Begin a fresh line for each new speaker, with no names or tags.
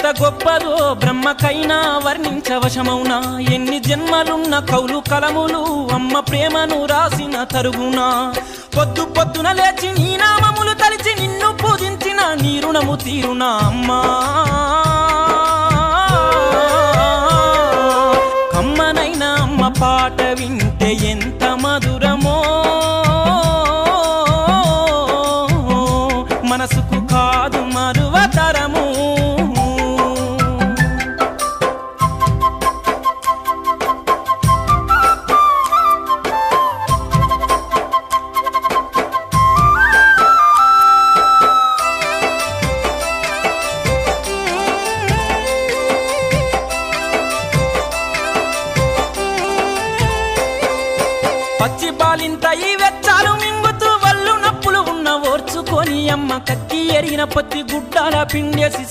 ఎంత గొప్పదో బ్రహ్మకైనా వర్ణించవశమౌనా ఎన్ని జన్మలున్న కౌలు కలములు అమ్మ ప్రేమను రాసిన తరుగునా పొద్దు పొద్దున లేచి నీ నామములు తలిచి నిన్ను పూజించిన నీ రుణము తీరునా అమ్మా కమ్మనైనా అమ్మ పాట వింటే ఎంత మధురమో మనసుకు కాదు మరువతరము పచ్చి పాలింత ఈ వెచ్చాలు మింగుతూ వల్లు నప్పులు ఉన్న ఓర్చుకొని అమ్మ కత్తి ఎరిగిన పత్తి గుడ్డాల పిండేసి